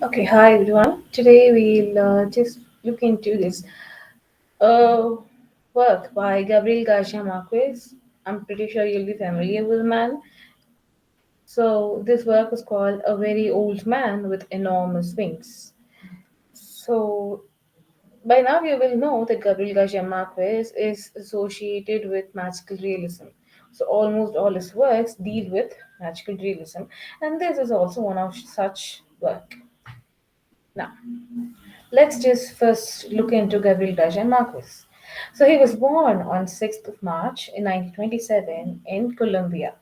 Okay, hi everyone. Today we'll just look into this uh, work by Gabriel Garcia Marquez. I'm pretty sure you'll be familiar with the man. So, this work is called A Very Old Man with Enormous Wings. So, by now you will know that Gabriel Garcia Marquez is associated with magical realism. So, almost all his works deal with magical realism, and this is also one of such work. Now, let's just first look into Gabriel Garcia Marquez. So he was born on 6th of March in 1927 in Colombia.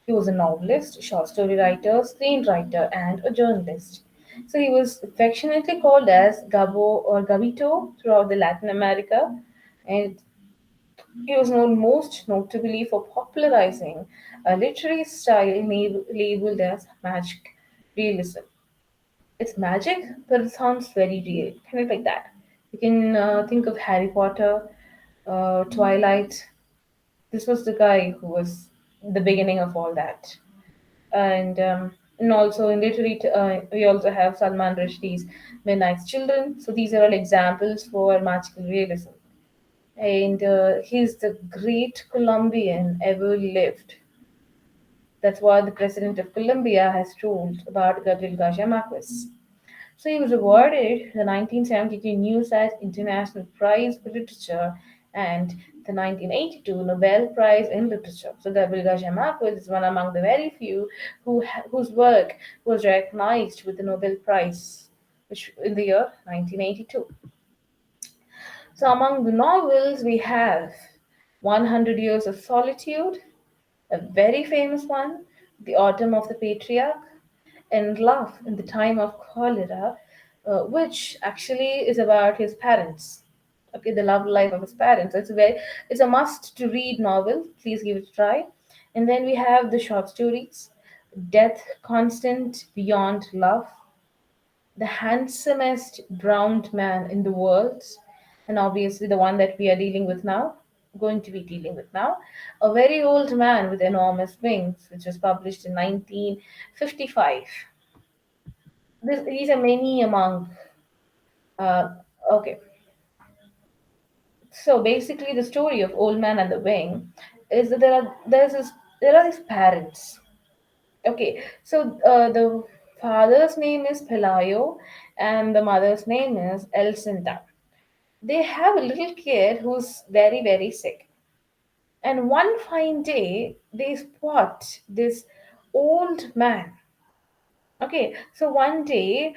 He was a novelist, short story writer, screenwriter, and a journalist. So he was affectionately called as Gabo or Gabito throughout the Latin America, and he was known most notably for popularizing a literary style labeled as magic realism. It's magic, but it sounds very real, kind of like that. You can think of Harry Potter, Twilight. This was the guy who was the beginning of all that. And also in literary, we also have Salman Rushdie's Midnight's Children. So these are all examples for magical realism. And he's the great Colombian ever lived. That's what the president of Colombia has told about Gabriel Garcia Marquez. So he was awarded the 1972 Newsat International Prize for Literature and the 1982 Nobel Prize in Literature. So Gabriel Garcia Marquez is one among the very few whose work was recognized with the Nobel Prize, which in the year 1982. So among the novels we have 100 Years of Solitude, a very famous one, The Autumn of the Patriarch, and Love in the Time of Cholera, which actually is about his parents. Okay, the love life of his parents. It's a must to read novel. Please give it a try. And then we have the short stories, Death Constant Beyond Love, the handsomest brown man in the world, and obviously the one that we are dealing with now, going to be dealing with now, A Very Old Man with Enormous Wings, which was published in 1955. These are many among. Okay, so basically, the story of Old Man and the Wing is that there are these parents. Okay, so the father's name is Pelayo, and the mother's name is Elcinta. They have a little kid who's very sick, and one fine day they spot this old man. Okay, so one day.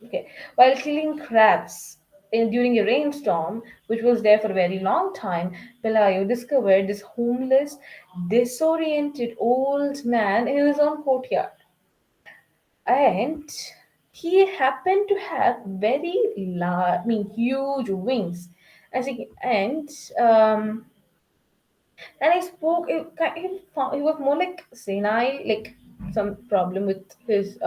Okay, while killing crabs during a rainstorm, which was there for a very long time, Pelayo discovered this homeless, disoriented old man in his own courtyard. And he happened to have very large, I mean, huge wings. And and I spoke. He was more like senile, like some problem with his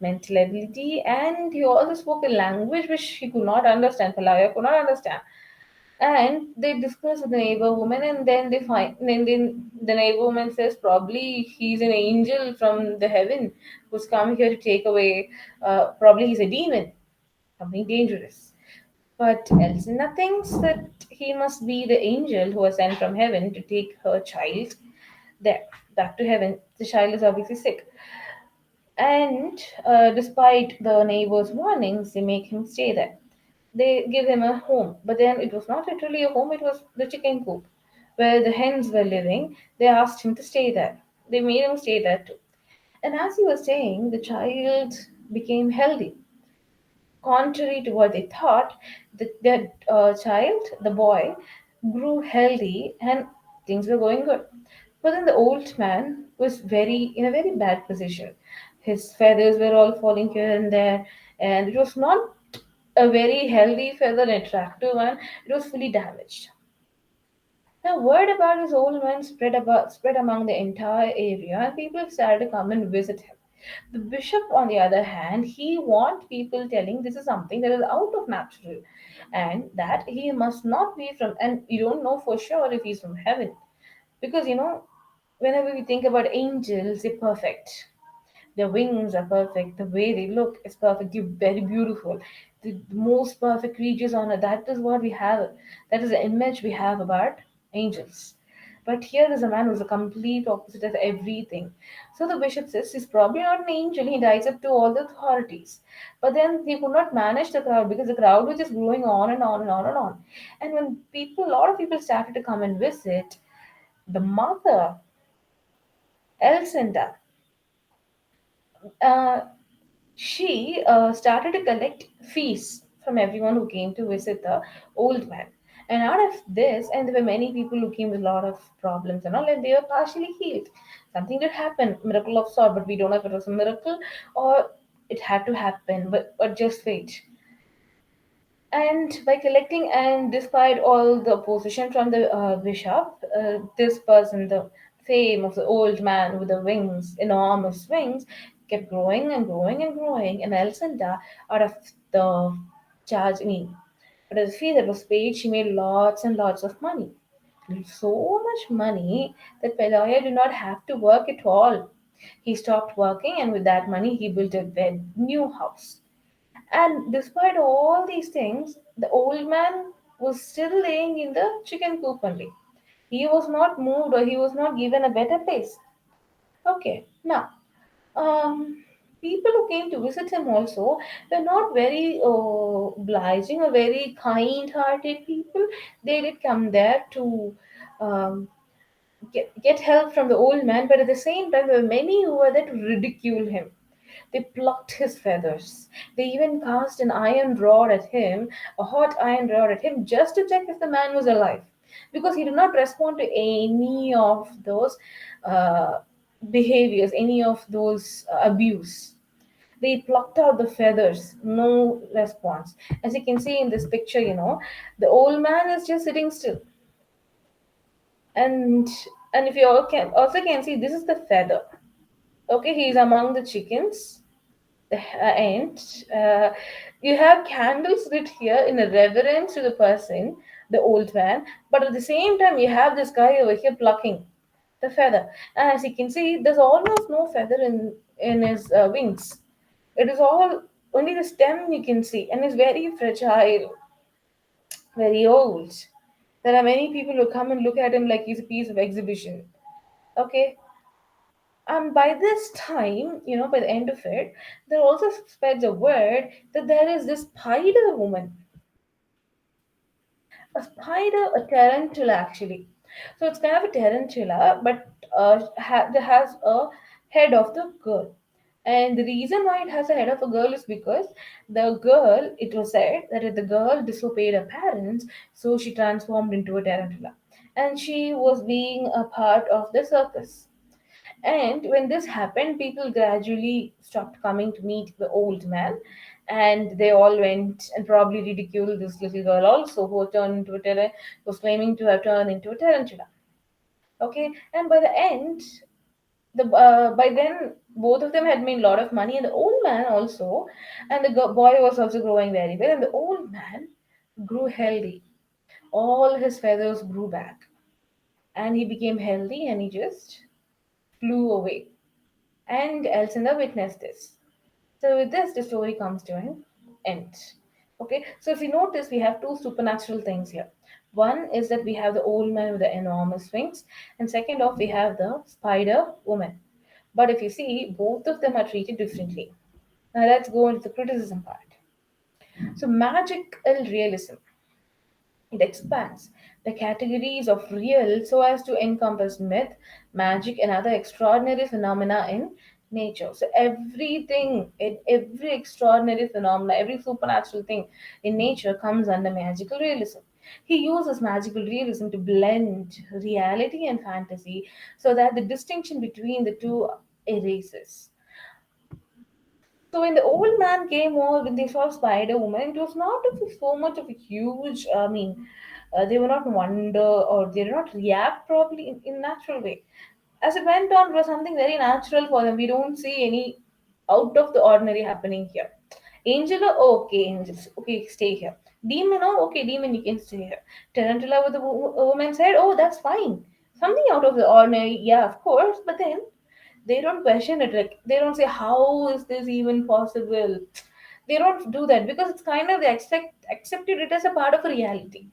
mental ability, and he also spoke a language which he could not understand. Palaya could not understand. And they discuss with the neighbor woman, and then then the neighbor woman says probably he's an angel from the heaven who's come here to take away. Probably he's a demon, something dangerous. But Elsinda thinks that he must be the angel who was sent from heaven to take her child there, back to heaven. The child is obviously sick. And despite the neighbor's warnings, they make him stay there. They give him a home. But then it was not literally a home, it was the chicken coop where the hens were living. They asked him to stay there. They made him stay there too. And as he was saying, the child became healthy. Contrary to what they thought, their child, the boy, grew healthy and things were going good. But then the old man was in a very bad position. His feathers were all falling here and there, and it was not a very healthy feather, an attractive one. It was fully damaged. Now, word about his old man spread among the entire area, and people started to come and visit him. The bishop, on the other hand, he warned people, telling this is something that is out of natural, and that he must not be from. And you don't know for sure if he's from heaven, because whenever we think about angels, they're perfect. Their wings are perfect. The way they look is perfect. They're very beautiful. The most perfect creatures on earth. That is what we have. That is the image we have about angels. But here is a man who's the complete opposite of everything. So the bishop says he's probably not an angel. He dies up to all the authorities. But then he could not manage the crowd because the crowd was just growing on and on and on and on. And when people, a lot of people started to come and visit, the mother, Elcinda, uh, she started to collect fees from everyone who came to visit the old man. And out of this, and there were many people who came with a lot of problems and all, and they were partially healed. Something did happen, miracle of sort, but we don't know if it was a miracle or it had to happen, but just wait. And by collecting, and despite all the opposition from the bishop, this person, the fame of the old man with the wings, enormous wings, kept growing and growing and growing. And Elcinda, out of the charge, I mean, out of the fee that was paid, she made lots and lots of money. So much money that Pelayo did not have to work at all. He stopped working, and with that money, he built a new house. And despite all these things, the old man was still laying in the chicken coop only. He was not moved or he was not given a better place. Okay, now, um, people who came to visit him also were not very obliging or very kind hearted people. They did come there to um, get help from the old man, but at the same time, there were many who were there to ridicule him. They plucked his feathers. They even cast an iron rod at him, a hot iron rod at him, just to check if the man was alive. Because he did not respond to any of those uh, behaviors, any of those abuse. They plucked out the feathers, no response. As you can see in this picture, the old man is just sitting still. And and if you all can also can see, this is the feather. Okay, he's among the chickens. And you have candles lit here in a reverence to the person, the old man, but at the same time you have this guy over here plucking the feather. And as you can see, there's almost no feather in his wings. It is all only the stem you can see, and it's very fragile, very old. There are many people who come and look at him like he's a piece of exhibition. Okay, and by this time, by the end of it, there also spreads a word that there is this spider woman. A spider, a tarantula actually. So it's kind of a tarantula, but it has a head of the girl. And the reason why it has a head of a girl is because the girl, it was said that if the girl disobeyed her parents, so she transformed into a tarantula. And she was being a part of the circus. And when this happened, people gradually stopped coming to meet the old man, and they all went and probably ridiculed this little girl also, who turned into was claiming to have turned into a tarantula. Okay, and by the end, by then both of them had made a lot of money, and the old man also, and the boy was also growing very well, and the old man grew healthy. All his feathers grew back, and he became healthy, and he just flew away. And Elsinda witnessed this. So with this, the story comes to an end. Okay, so if you notice, we have two supernatural things here. One is that we have the old man with the enormous wings, and second off, we have the spider woman. But if you see, both of them are treated differently. Now let's go into the criticism part. So magical realism. It expands the categories of real so as to encompass myth, magic, and other extraordinary phenomena in nature. So every extraordinary phenomena, every supernatural thing in nature comes under magical realism. He uses magical realism to blend reality and fantasy so that the distinction between the two erases. So when the old man came over, when they saw Spider Woman, it was not so much of a huge. I mean, they were not wonder or they did not react probably in natural way. As it went on, it was something very natural for them. We don't see any out of the ordinary happening here. Angel, oh, okay, angels, okay, stay here. Demon, oh, okay, demon, you can stay here. Tarantula with the woman said, oh, that's fine. Something out of the ordinary, yeah, of course. But then They don't question it. Like they don't say, "How is this even possible?" They don't do that because it's kind of they accepted it as a part of a reality.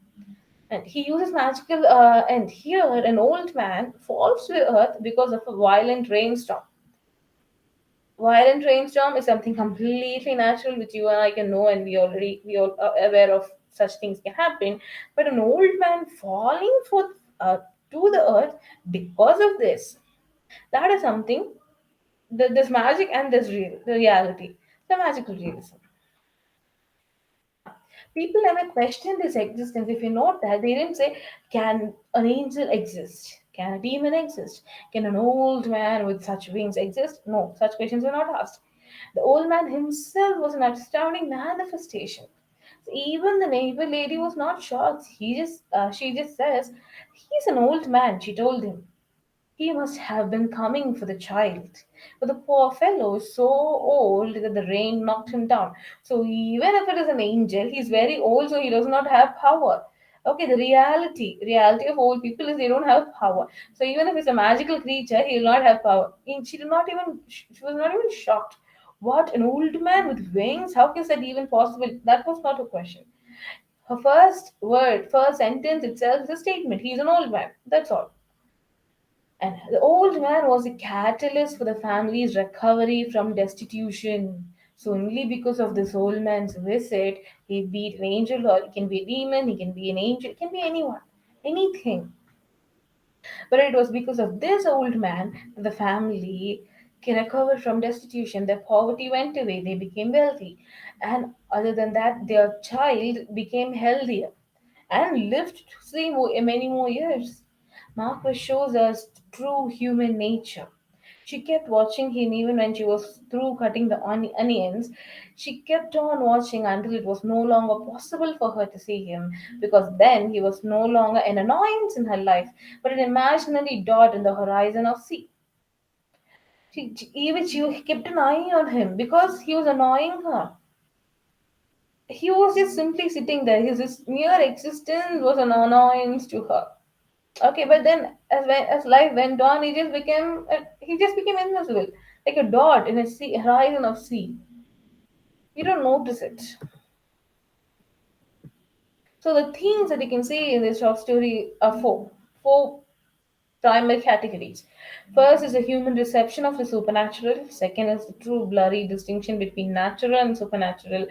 And he uses magical. And here, an old man falls to earth because of a violent rainstorm. Violent rainstorm is something completely natural, which you and I can know, and we all are aware of such things can happen. But an old man falling to the earth because of this, that is something. This magic and this the reality, the magical realism. People never question this existence. If you note that, they didn't say, can an angel exist? Can a demon exist? Can an old man with such wings exist? No, such questions were not asked. The old man himself was an astounding manifestation. So even the neighbor lady was not shocked. She just says, he's an old man, she told him. He must have been coming for the child. But the poor fellow is so old that the rain knocked him down. So even if it is an angel, he's very old, so he does not have power. Okay, the reality of old people is they don't have power. So even if it's a magical creature, he will not have power. And she was not even shocked. What, an old man with wings? How is that even possible? That was not a question. Her first word, first sentence itself is a statement. He's an old man. That's all. And the old man was a catalyst for the family's recovery from destitution. So only because of this old man's visit, he be an angel or he can be a demon, he can be an angel, it can be anyone, anything. But it was because of this old man that the family can recover from destitution. Their poverty went away, they became wealthy. And other than that, their child became healthier and lived to see many more years. Marquez shows us true human nature. She kept watching him even when she was through cutting the onions. She kept on watching until it was no longer possible for her to see him, because then he was no longer an annoyance in her life, but an imaginary dot in the horizon of sea. Even she kept an eye on him because he was annoying her. He was just simply sitting there. His mere existence was an annoyance to her. Okay, but then as life went on, he just became invisible, like a dot in a sea, horizon of sea. You don't notice it. So the themes that you can see in this short story are four primary categories. First is the human reception of the supernatural. Second is the true blurry distinction between natural and supernatural.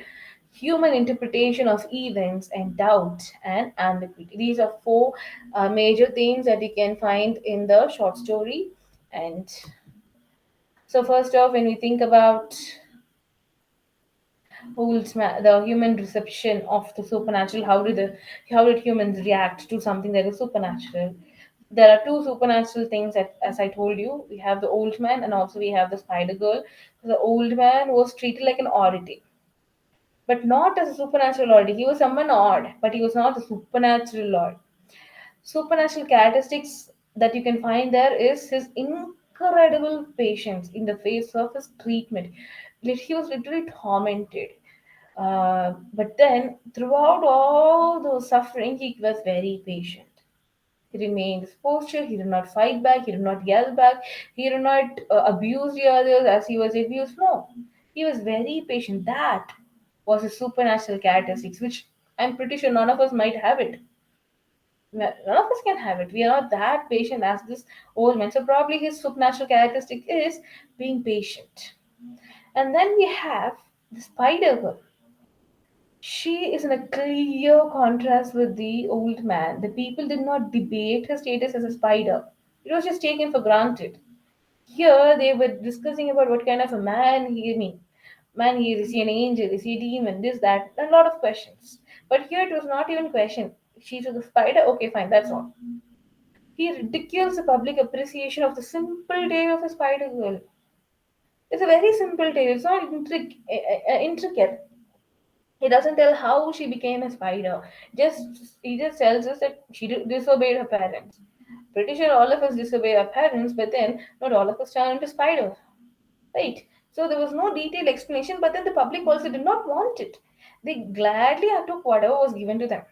Human interpretation of events and doubt and ambiguity. These are four major themes that you can find in the short story. And so, first off, when we think about the human reception of the supernatural, how did humans react to something that is supernatural? There are two supernatural things that, as I told you, we have the old man and also we have the spider girl. The old man was treated like an oddity, but not as a supernatural oddity. He was someone odd, but he was not a supernatural odd. Supernatural characteristics that you can find there is his incredible patience in the face of his treatment. He was literally tormented. But then, throughout all the suffering, he was very patient. He remained his posture, he did not fight back, he did not yell back, he did not abuse the others as he was abused. No, he was very patient. That was a supernatural characteristics, which I'm pretty sure none of us might have it. None of us can have it. We are not that patient as this old man. So probably his supernatural characteristic is being patient. And then we have the spider girl. She is in a clear contrast with the old man. The people did not debate her status as a spider. It was just taken for granted. Here they were discussing about what kind of a man he I mean. Man he is he an angel? Is he a demon? This, that, a lot of questions. But here it was not even question. She's a spider, okay, fine, that's all. He ridicules the public appreciation of the simple tale of a spider girl. It's a very simple tale. It's not intricate. He doesn't tell how she became a spider. He just tells us that she disobeyed her parents. Pretty sure all of us disobey our parents, but then not all of us turn into spiders, right? So there was no detailed explanation, but then the public also did not want it. They gladly took whatever was given to them.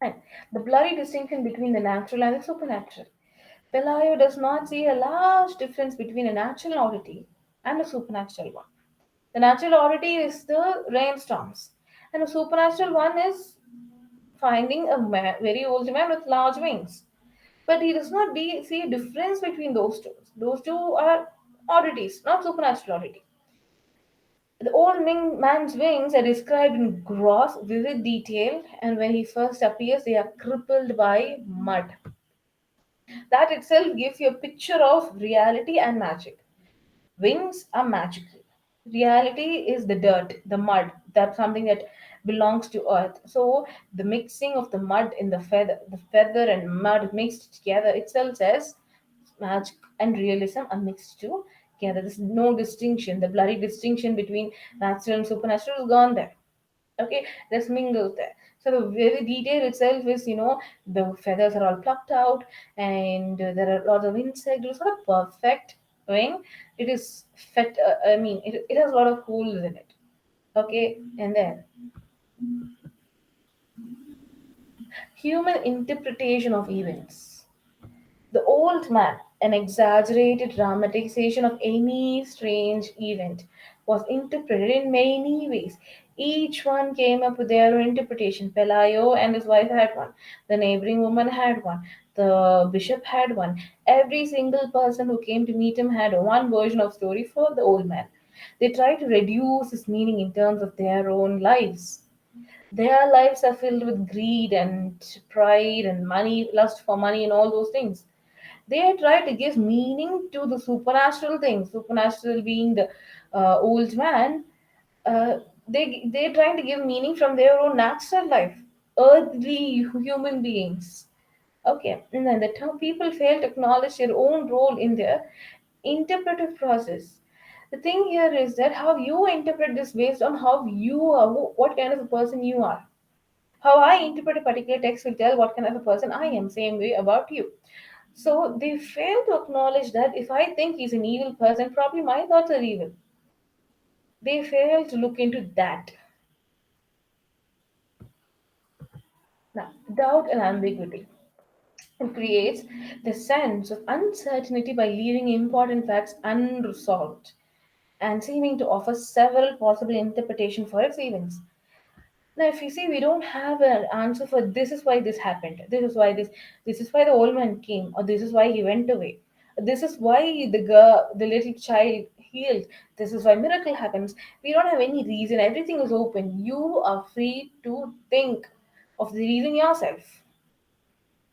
And the blurry distinction between the natural and the supernatural. Pelayo does not see a large difference between a natural oddity and a supernatural one. The natural oddity is the rainstorms, and the supernatural one is finding a very old man with large wings. But he does not see a difference between those two. Those two are oddities, not supernatural oddity. The old man's wings are described in gross, vivid detail, and when he first appears, they are crippled by mud. That itself gives you a picture of reality and magic. Wings are magical. Reality is the dirt, the mud. That's something that belongs to earth. So the mixing of the mud in the feather and mud mixed together itself says magic and realism are mixed together. There's no distinction. The blurry distinction between natural and supernatural is gone there. Okay, there's mingled there. So the very detail itself is, the feathers are all plucked out, and there are lots of insects. It's not a perfect wing. It is fet. I mean, it has a lot of holes in it. Okay, and then human interpretation of events. The Old Man, an exaggerated dramatization of any strange event, was interpreted in many ways. Each one came up with their own interpretation. Pelayo and his wife had one. The neighboring woman had one. The bishop had one. Every single person who came to meet him had one version of story for the old man. They tried to reduce his meaning in terms of their own lives. Their lives are filled with greed and pride and money, lust for money, and all those things. They try to give meaning to the supernatural things, supernatural being the old man. They're trying to give meaning from their own natural life, earthly human beings. Okay, and then the term people fail to acknowledge their own role in their interpretive process. The thing here is that how you interpret this based on how you are, what kind of a person you are. How I interpret a particular text will tell what kind of a person I am. Same way about you. So they fail to acknowledge that if I think he's an evil person, probably my thoughts are evil. They fail to look into that. Now, doubt and ambiguity. It creates the sense of uncertainty by leaving important facts unresolved and seeming to offer several possible interpretations for its events. Now, if you see, we don't have an answer for this is why this happened. This is why the old man came, or this is why he went away. This is why the little child healed. This is why miracle happens. We don't have any reason. Everything is open. You are free to think of the reason yourself.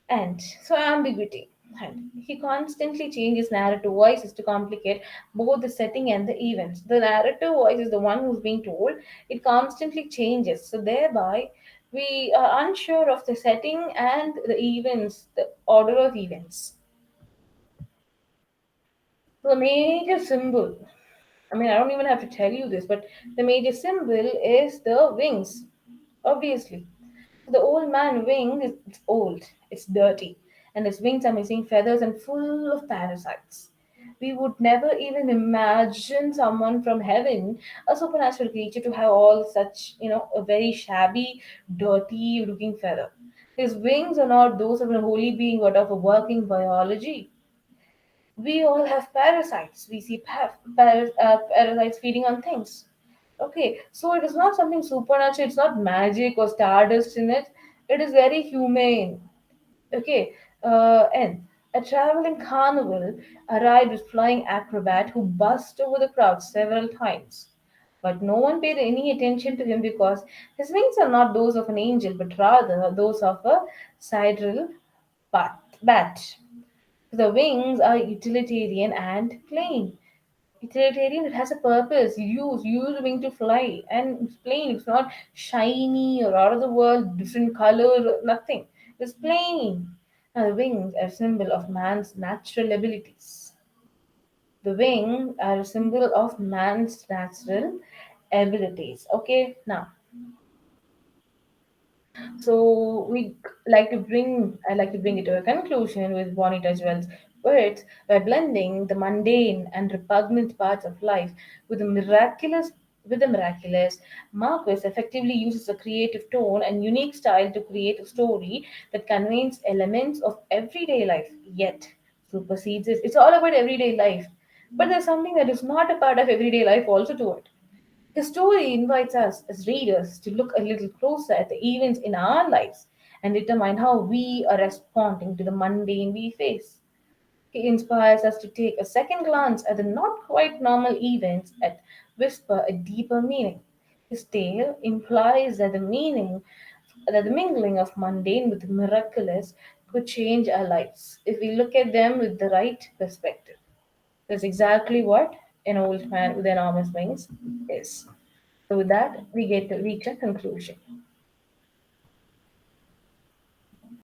And so ambiguity. And he constantly changes narrative voices to complicate both the setting and the events. The narrative voice is the one who's being told. It constantly changes. So thereby we are unsure of the setting and the events, the order of events. So the major symbol, I mean, I don't even have to tell you this, but the major symbol is the wings, obviously. The old man wing is it's old, it's dirty, and its wings are missing feathers and full of parasites. We would never even imagine someone from heaven, a supernatural creature, to have all such, a very shabby, dirty looking feather. His wings are not those of a holy being but of a working biology. We all have parasites. We see parasites feeding on things. Okay, so it is not something supernatural. It's not magic or stardust in it. It is very humane. Okay, and a traveling carnival arrived with flying acrobat who buzzed over the crowd several times. But no one paid any attention to him because his wings are not those of an angel, but rather those of a sidereal bat. The wings are utilitarian and plain. Utilitarian, it has a purpose. Use the wing to fly, and it's plain. It's not shiny or out of the world, different color, nothing. It's plain. Now, the wings are a symbol of man's natural abilities. The wings are a symbol of man's natural abilities. Okay, now so I like to bring it to a conclusion with Bonnie Touchwell's words by blending the mundane and repugnant parts of life with the miraculous. Marquez effectively uses a creative tone and unique style to create a story that conveys elements of everyday life, yet supersedes it. It's all about everyday life. But there's something that is not a part of everyday life also to it. The story invites us as readers to look a little closer at the events in our lives and determine how we are responding to the mundane we face. He inspires us to take a second glance at the not quite normal events and whisper a deeper meaning. His tale implies that the mingling of mundane with the miraculous could change our lives if we look at them with the right perspective. That's exactly what an old man with enormous wings is. So with that, we get to reach a conclusion.